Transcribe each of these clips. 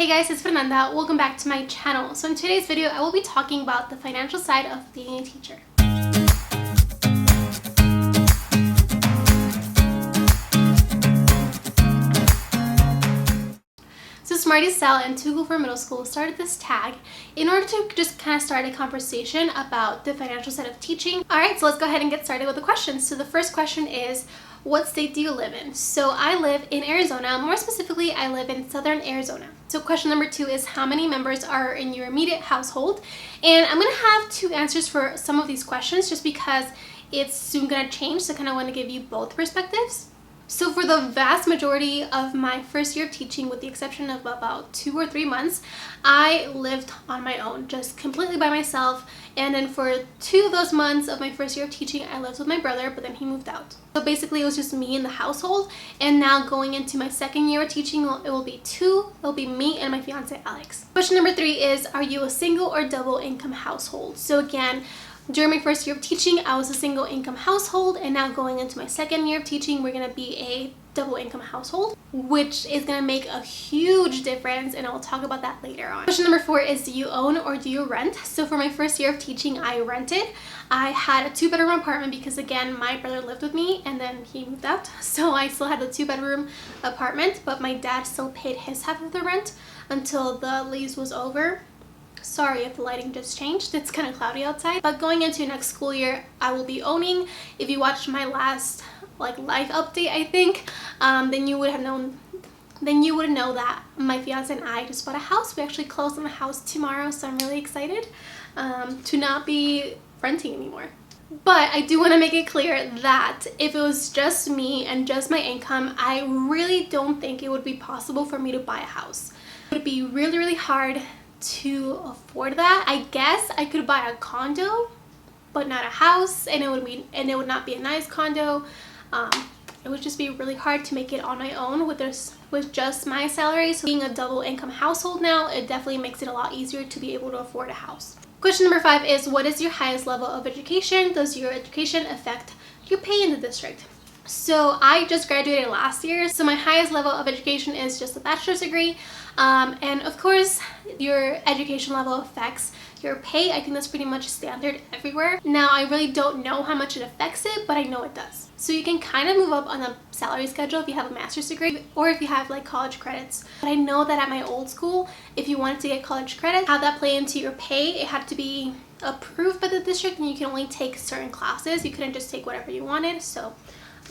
Hey guys, it's Fernanda. Welcome back to my channel. So in today's video, I will be talking about the financial side of being a teacher. So smartiestyle and Too Cool for Middle School started this tag in order to just kind of start a conversation about the financial side of teaching. Alright, so let's go ahead and get started with the questions. So the first question is, what state do you live in? So I live in Arizona. More specifically, I live in southern Arizona. So question number 2 is, how many members are in your immediate household? And I'm going to have 2 answers for some of these questions just because it's soon going to change. So I kind of want to give you both perspectives. So for the vast majority of my first year of teaching, with the exception of about 2 or 3 months, I lived on my own, just completely by myself. And then for 2 of those months of my first year of teaching, I lived with my brother, but then he moved out. So basically it was just me in the household. And now going into my second year of teaching, it will be 2. It'll be me and my fiance Alex. Question number 3 is, are you a single or double income household? So again, during my first year of teaching, I was a single income household, and now going into my second year of teaching, we're going to be a double income household, which is going to make a huge difference, and I'll talk about that later on. Question number 4 is, do you own or do you rent? So for my first year of teaching, I rented. I had a 2-bedroom apartment because, again, my brother lived with me and then he moved out, so I still had the 2-bedroom apartment, but my dad still paid his half of the rent until the lease was over. Sorry if the lighting just changed, it's kind of cloudy outside. But going into next school year, I will be owning. If you watched my last life update, I think, then you would know that my fiance and I just bought a house. We actually closed on the house tomorrow, so I'm really excited to not be renting anymore. But I do want to make it clear that if it was just me and just my income, I really don't think it would be possible for me to buy a house. It would be really, really hard to afford that. I guess I could buy a condo, but not a house, and it would not be a nice condo. It would just be really hard to make it on my own with just my salary. So being a double income household now, it definitely makes it a lot easier to be able to afford a house. Question number 5 is, what is your highest level of education? Does your education affect your pay in the district? So I just graduated last year, so my highest level of education is just a bachelor's degree. And of course, your education level affects your pay. I think that's pretty much standard everywhere. Now, I really don't know how much it affects it, but I know it does. So you can kind of move up on a salary schedule if you have a master's degree or if you have like college credits. But I know that at my old school, if you wanted to get college credit, how that play into your pay, it had to be approved by the district, and you can only take certain classes. You couldn't just take whatever you wanted. So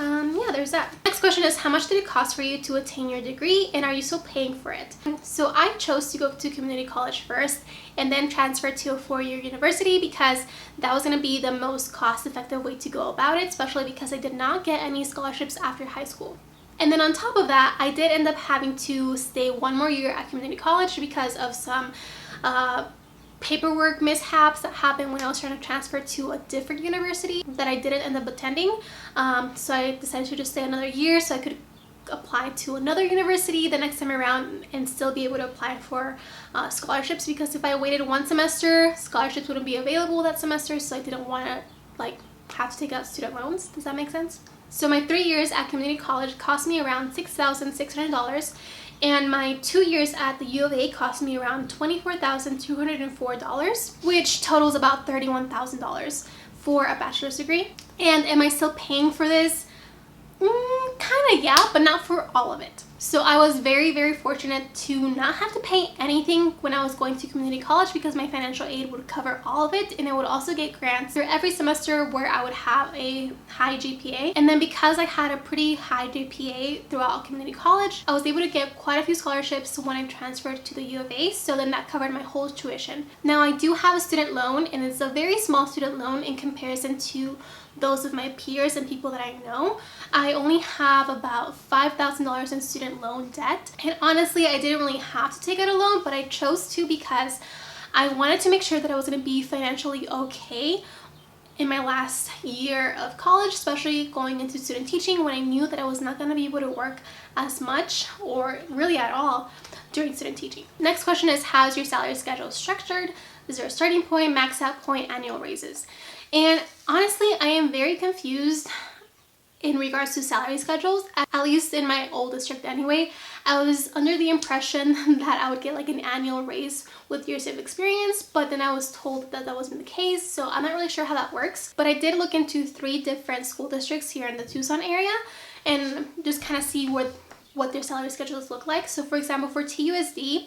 yeah, there's that. Next question is, how much did it cost for you to attain your degree, and are you still paying for it? So I chose to go to community college first and then transfer to a 4-year university because that was going to be the most cost-effective way to go about it, especially because I did not get any scholarships after high school. And then on top of that, I did end up having to stay 1 more year at community college because of some paperwork mishaps that happened when I was trying to transfer to a different university that I didn't end up attending. So I decided to just stay another year so I could apply to another university the next time around and still be able to apply for scholarships, because if I waited 1 semester, scholarships wouldn't be available that semester, so I didn't want to have to take out student loans. Does that make sense? So my 3 years at community college cost me around $6,600. And my 2 years at the U of A cost me around $24,204, which totals about $31,000 for a bachelor's degree. And am I still paying for this? Kind of, yeah, but not for all of it. So I was very, very fortunate to not have to pay anything when I was going to community college because my financial aid would cover all of it, and I would also get grants for every semester where I would have a high GPA. And then because I had a pretty high GPA throughout community college, I was able to get quite a few scholarships when I transferred to the U of A, so then that covered my whole tuition. Now I do have a student loan, and it's a very small student loan in comparison to those of my peers and people that I know. I only have about $5,000 in student loan debt, and honestly I didn't really have to take out a loan, but I chose to because I wanted to make sure that I was going to be financially okay in my last year of college, especially going into student teaching when I knew that I was not going to be able to work as much or really at all during student teaching. Next question is, how's your salary schedule structured? Is there a starting point, max out point, annual raises? And honestly, I am very confused in regards to salary schedules. At least in my old district anyway, I was under the impression that I would get like an annual raise with years of experience, but then I was told that that wasn't the case, so I'm not really sure how that works. But I did look into 3 different school districts here in the Tucson area and just kind of see what their salary schedules look like. So for example, for TUSD,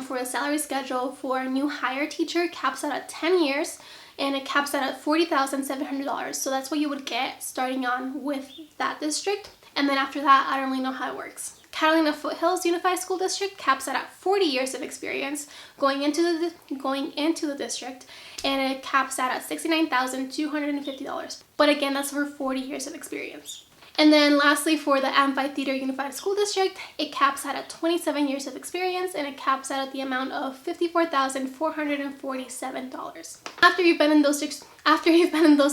for a salary schedule for a new hire teacher caps out at 10 years and it caps out at $40,700. So that's what you would get starting on with that district. And then after that, I don't really know how it works. Catalina Foothills Unified School District caps out at 40 years of experience going into the district, and it caps out at $69,250. But again, that's for 40 years of experience. And then lastly, for the Amphitheater Unified School District, it caps out at 27 years of experience and it caps out at the amount of $54,447. After you've been in those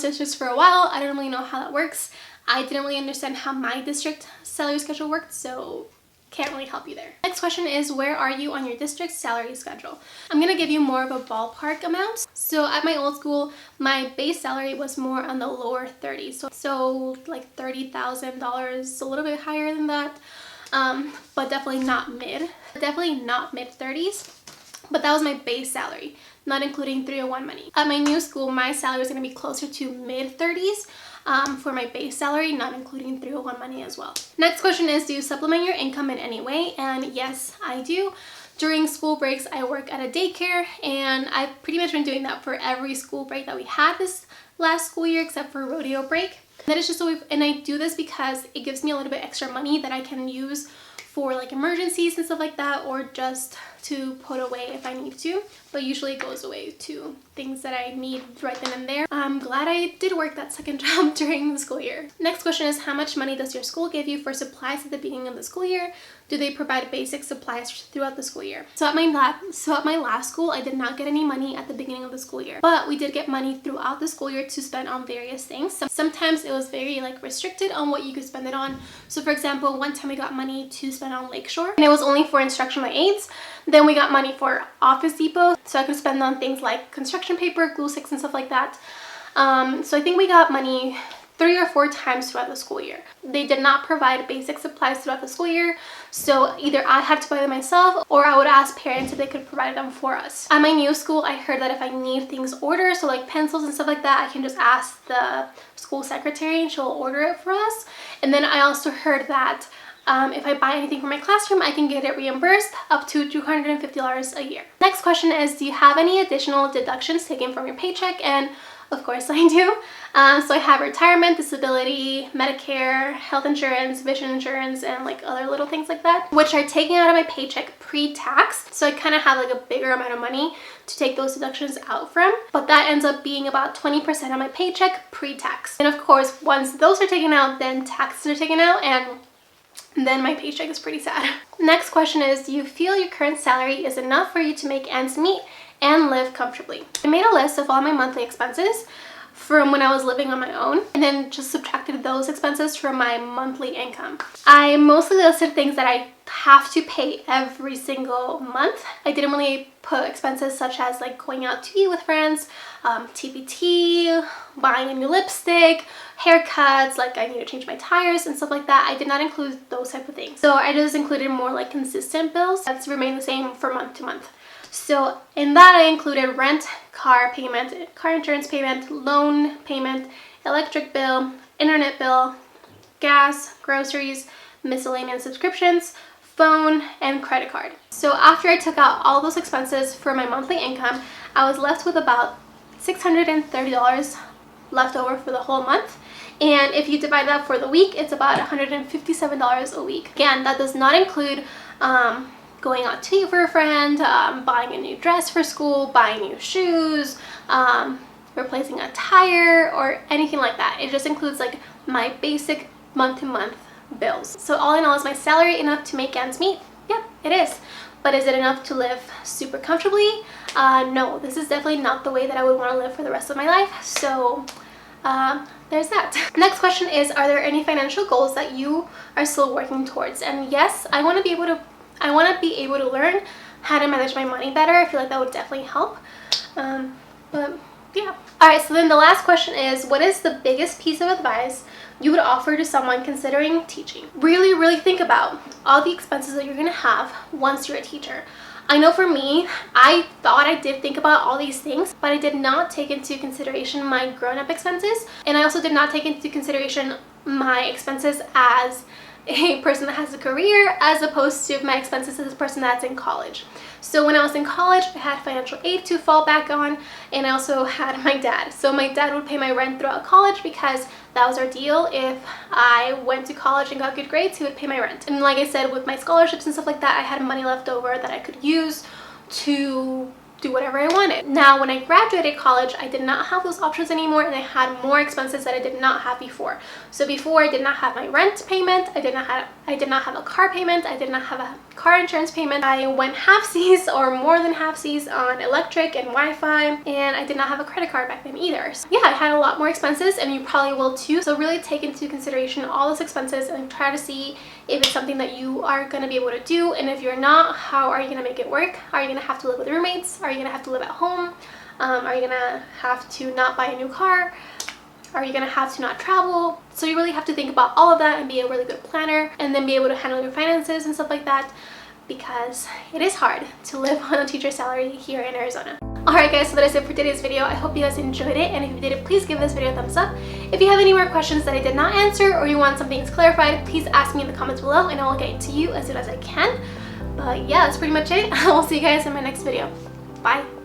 districts for a while, I don't really know how that works. I didn't really understand how my district salary schedule worked, so can't really help you there. Next question is, where are you on your district's salary schedule? I'm gonna give you more of a ballpark amount. So at my old school, my base salary was more on the lower 30s. So like $30,000, a little bit higher than that, but definitely not mid 30s. But that was my base salary, not including 301 money. At my new school, my salary was gonna be closer to mid 30s. For my base salary, not including 301 money as well. Next question is, do you supplement your income in any way? And yes, I do. During school breaks, I work at a daycare, and I've pretty much been doing that for every school break that we had this last school year, except for rodeo break. And that is just and I do this because it gives me a little bit extra money that I can use for like emergencies and stuff like that, or just to put away if I need to, but usually it goes away to things that I need right then and there. I'm glad I did work that second job during the school year. Next question is, how much money does your school give you for supplies at the beginning of the school year? Do they provide basic supplies throughout the school year? So at my last school, I did not get any money at the beginning of the school year, but we did get money throughout the school year to spend on various things. Sometimes it was very like restricted on what you could spend it on. So for example, one time we got money to spend on Lakeshore, and it was only for instructional aids. Then we got money for Office Depot, so I could spend on things like construction paper, glue sticks, and stuff like that. So I think we got money 3 or 4 times throughout the school year. They did not provide basic supplies throughout the school year, so either I had to buy them myself or I would ask parents if they could provide them for us. At my new school, I heard that if I need things ordered, so like pencils and stuff like that, I can just ask the school secretary and she'll order it for us. And then I also heard that if I buy anything for my classroom, I can get it reimbursed up to $250 a year. Next question is, do you have any additional deductions taken from your paycheck? And of course I do. So I have retirement, disability, Medicare, health insurance, vision insurance, and like other little things like that, which are taken out of my paycheck pre-tax. So I kind of have like a bigger amount of money to take those deductions out from, but that ends up being about 20% of my paycheck pre-tax. And of course, once those are taken out, then taxes are taken out, and then my paycheck is pretty sad. Next question is, do you feel your current salary is enough for you to make ends meet and live comfortably? I made a list of all my monthly expenses from when I was living on my own, and then just subtracted those expenses from my monthly income. I mostly listed things that I have to pay every single month. I didn't really put expenses such as like going out to eat with friends, TPT, buying a new lipstick, haircuts, like I need to change my tires and stuff like that. I did not include those type of things. So I just included more like consistent bills that's remain the same for month to month. So in that I included rent, car payment, car insurance payment, loan payment, electric bill, internet bill, gas, groceries, miscellaneous subscriptions, phone, and credit card. So after I took out all those expenses for my monthly income, I was left with about $630 left over for the whole month. And if you divide that for the week, it's about $157 a week. Again, that does not include going out to eat for a friend, buying a new dress for school, buying new shoes, replacing a tire, or anything like that. It just includes like my basic month-to-month bills. So all in all, is my salary enough to make ends meet? Yep, it is. But is it enough to live super comfortably? No, this is definitely not the way that I would want to live for the rest of my life. So there's that. Next question is, are there any financial goals that you are still working towards? And yes, I want to be able to learn how to manage my money better. I feel like that would definitely help. But yeah. Alright, so then the last question is, what is the biggest piece of advice you would offer to someone considering teaching? Really, really think about all the expenses that you're going to have once you're a teacher. I know for me, I thought I did think about all these things, but I did not take into consideration my grown-up expenses, and I also did not take into consideration my expenses as a person that has a career as opposed to my expenses as a person that's in college. So when I was in college, I had financial aid to fall back on, and I also had my dad. So my dad would pay my rent throughout college because that was our deal. If I went to college and got good grades, he would pay my rent. And like I said, with my scholarships and stuff like that, I had money left over that I could use to do whatever I wanted. Now, when I graduated college, I did not have those options anymore, and I had more expenses that I did not have before. So before, I did not have my rent payment, I did not have a car payment, I did not have a car insurance payment. I went halfsies or more than halfsies on electric and Wi-Fi, and I did not have a credit card back then either. So yeah, I had a lot more expenses, and you probably will too. So really take into consideration all those expenses and try to see if it's something that you are going to be able to do, and if you're not, how are you going to make it work? Are you going to have to live with roommates? Are you going to have to live at home? Are you going to have to not buy a new car? Are you going to have to not travel? So you really have to think about all of that and be a really good planner, and then be able to handle your finances and stuff like that, because it is hard to live on a teacher salary here in Arizona. Alright guys, so that is it for today's video. I hope you guys enjoyed it, and if you did, please give this video a thumbs up. If you have any more questions that I did not answer, or you want something clarified, please ask me in the comments below, and I will get to you as soon as I can. But yeah, that's pretty much it. I will see you guys in my next video. Bye!